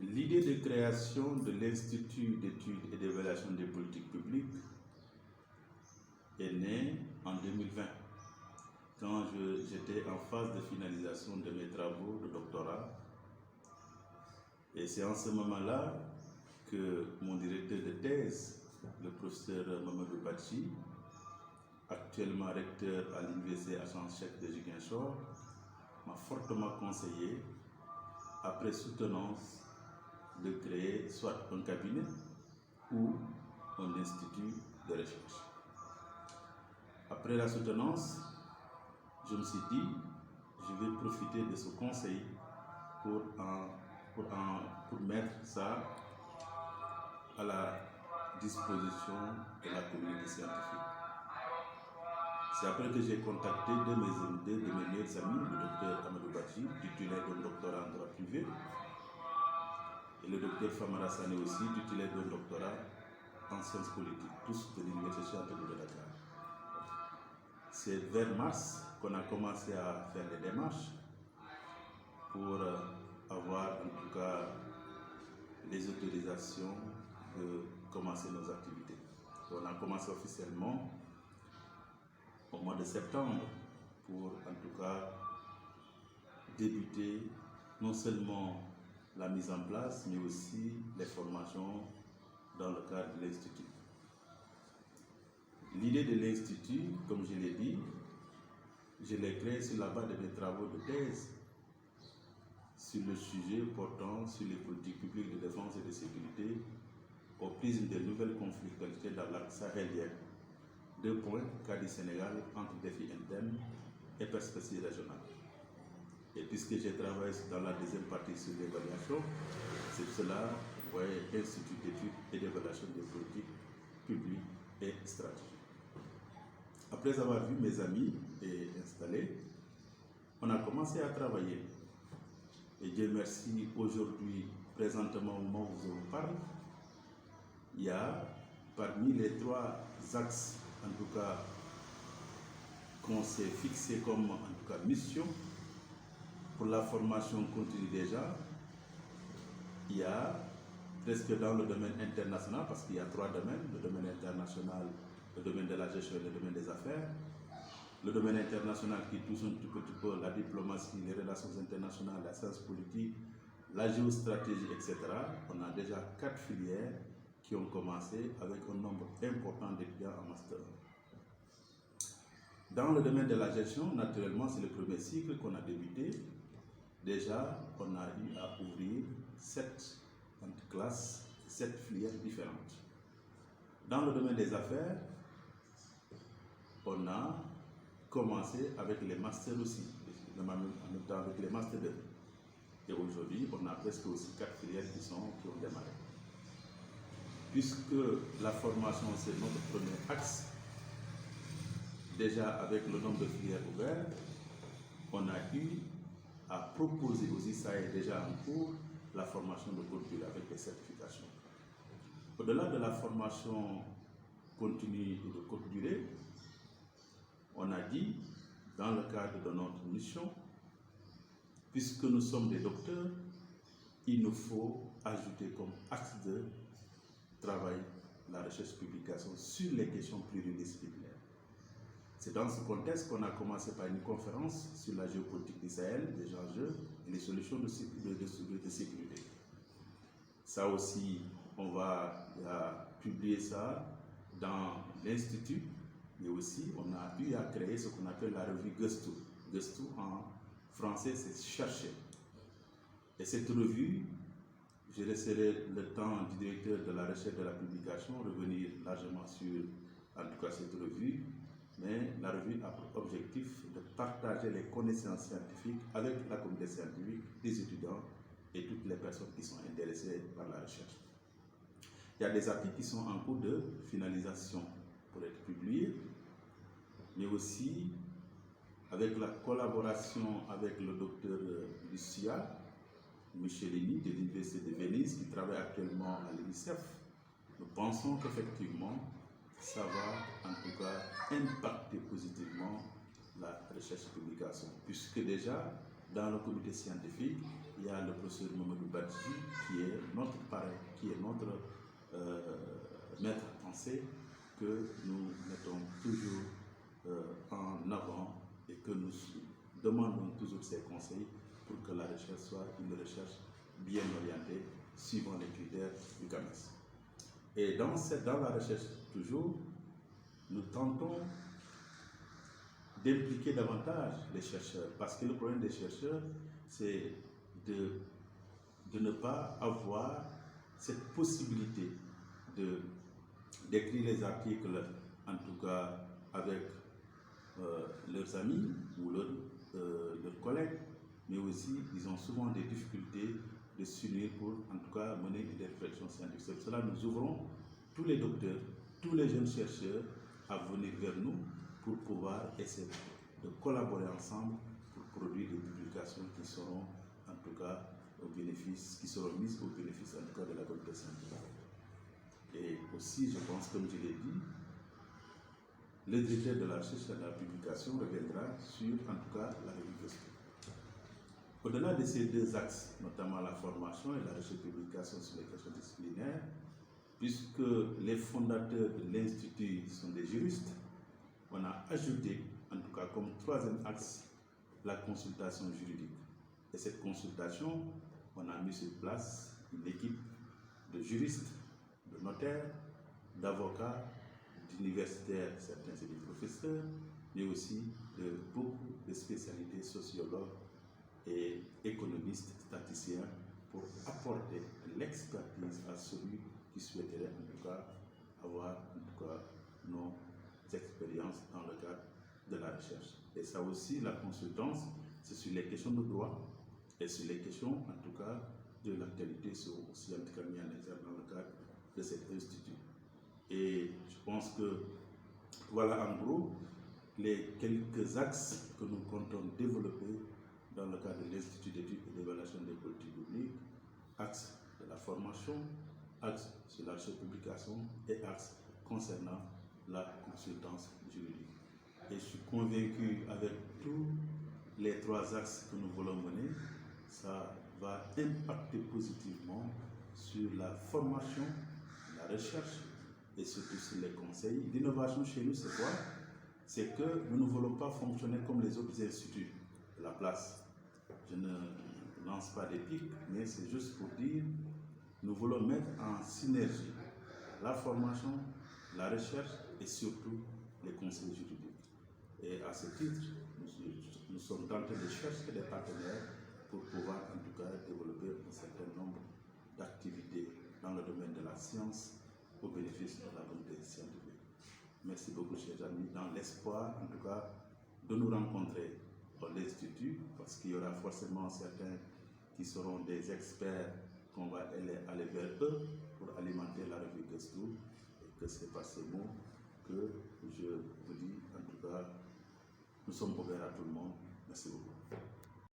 L'idée de création de l'Institut d'études et d'évaluation des politiques publiques est née en 2020, quand j'étais en phase de finalisation de mes travaux de doctorat. Et c'est en ce moment-là que mon directeur de thèse, le professeur Mamadou Badji, actuellement recteur à l'université Achan-Chek de Ziguinchor, m'a fortement conseillé, après soutenance, de créer soit un cabinet ou un institut de recherche. Après la soutenance, je me suis dit, je vais profiter de ce conseil pour mettre ça à la disposition de la communauté scientifique. C'est après que j'ai contacté deux de mes meilleurs amis, le docteur Amadou Badji, titulaire d'un doctorat en droit privé, et le docteur Famara Sané aussi, titulaire d'un doctorat en sciences politiques, tous de l'Université scientifique de Dakar. C'est vers mars qu'on a commencé à faire des démarches pour avoir en tout cas les autorisations de commencer nos activités. On a commencé officiellement au mois de septembre pour en tout cas débuter non seulement la mise en place, mais aussi les formations dans le cadre de l'Institut. L'idée de l'Institut, comme je l'ai dit, je l'ai créée sur la base de mes travaux de thèse sur le sujet portant sur les politiques publiques de défense et de sécurité au prisme des nouvelles conflictualités dans l'arc sahélien. 2 points, cas du Sénégal entre défis internes et perspectives régionales. Et puisque j'ai travaillé dans la deuxième partie sur l'évaluation, c'est cela, vous voyez, Institut d'études et d'évaluation des politiques publiques et stratégiques. Après avoir vu mes amis et installés, on a commencé à travailler. Et Dieu merci, aujourd'hui, présentement au moment où je vous parle, il y a parmi les 3 axes, en tout cas, qu'on s'est fixé comme en tout cas mission pour la formation continue déjà, il y a presque dans le domaine international, parce qu'il y a 3 domaines, le domaine international, le domaine de la gestion et le domaine des affaires. Le domaine international qui touche un tout petit peu la diplomatie, les relations internationales, la science politique, la géostratégie, etc. On a déjà 4 filières qui ont commencé avec un nombre important d'étudiants en master 1. Dans le domaine de la gestion, naturellement, c'est le premier cycle qu'on a débuté. Déjà, on a eu à ouvrir 7 classes, 7 filières différentes. Dans le domaine des affaires, on a commencé avec les masters aussi, en même temps avec les masters 2. Et aujourd'hui, on a presque aussi 4 filières qui ont démarré. Puisque la formation, c'est notre premier axe, déjà avec le nombre de filières ouvertes, on a eu à proposer aussi, ça est déjà en cours, la formation de courte durée avec les certifications. Au-delà de la formation continue et de courte durée, on a dit, dans le cadre de notre mission, puisque nous sommes des docteurs, il nous faut ajouter comme axe de travail la recherche-publication sur les questions pluridisciplinaires. C'est dans ce contexte qu'on a commencé par une conférence sur la géopolitique du Sahel, les enjeux et les solutions de sécurité. Ça aussi, on va publier ça dans l'Institut, mais aussi on a eu à créer ce qu'on appelle la revue Gestu. Gestu en français, c'est chercher. Et cette revue, je laisserai le temps du directeur de la recherche et de la publication revenir largement sur, en tout cas, cette revue. Mais la revue a pour objectif de partager les connaissances scientifiques avec la communauté scientifique, les étudiants et toutes les personnes qui sont intéressées par la recherche. Il y a des articles qui sont en cours de finalisation pour être publiés, mais aussi avec la collaboration avec le docteur Lucia Michelini de l'Université de Venise qui travaille actuellement à l'UNICEF. Nous pensons qu'effectivement, ça va en tout cas impacter positivement la recherche-publication, puisque déjà dans le comité scientifique, il y a le professeur Mamadou Badji qui est notre parrain, qui est notre maître à penser, que nous mettons toujours en avant et que nous demandons toujours ses conseils pour que la recherche soit une recherche bien orientée, suivant les critères du CAMES. Et dans la recherche, toujours, nous tentons d'impliquer davantage les chercheurs, parce que le problème des chercheurs, c'est de ne pas avoir cette possibilité d'écrire les articles, en tout cas avec leurs amis ou leurs collègues, mais aussi ils ont souvent des difficultés de s'unir pour, en tout cas, mener des réflexions scientifiques. C'est pour cela que nous ouvrons tous les docteurs, tous les jeunes chercheurs à venir vers nous pour pouvoir essayer de collaborer ensemble pour produire des publications qui seront, en tout cas, qui seront mises au bénéfice, en tout cas, de la communauté scientifique. Et aussi, je pense, comme je l'ai dit, le directeur de la recherche et de la publication reviendra sur, en tout cas, la revue Gëstu. Au-delà de ces deux axes, notamment la formation et la recherche et publication sur les questions disciplinaires, puisque les fondateurs de l'Institut sont des juristes, on a ajouté, en tout cas comme troisième axe, la consultation juridique. Et cette consultation, on a mis sur place une équipe de juristes, de notaires, d'avocats, d'universitaires, certains c'est des professeurs, mais aussi de beaucoup de spécialités, sociologues et économistes, statisticiens, pour apporter l'expertise à celui qui souhaiterait en tout cas avoir nos expériences dans le cadre de la recherche. Et ça aussi, la consultance, c'est sur les questions de droit et sur les questions, en tout cas, de l'actualité, sont aussi en tout cas mis en exergue dans le cadre de cet institut. Et je pense que voilà en gros les quelques axes que nous comptons développer dans le cadre de l'Institut d'études et d'évaluation des politiques publiques, axe de la formation, axe sur la recherche publication et axe concernant la consultance juridique. Et je suis convaincu avec tous les trois axes que nous voulons mener, ça va impacter positivement sur la formation, la recherche et surtout sur les conseils. L'innovation chez nous, c'est quoi? C'est que nous ne voulons pas fonctionner comme les autres instituts de la place. Je ne lance pas des pics, mais c'est juste pour dire, nous voulons mettre en synergie la formation, la recherche et surtout les conseils juridiques. Et à ce titre, nous sommes en train de chercher des partenaires pour pouvoir en tout cas développer un certain nombre d'activités dans le domaine de la science au bénéfice de la communauté scientifique. Merci beaucoup, chers amis, dans l'espoir en tout cas de nous rencontrer dans l'Institut, parce qu'il y aura forcément certains qui seront des experts qu'on va aller vers eux pour alimenter la revue Gëstu, et que c'est par ces mots que je vous dis, en tout cas, nous sommes ouverts à tout le monde. Merci beaucoup.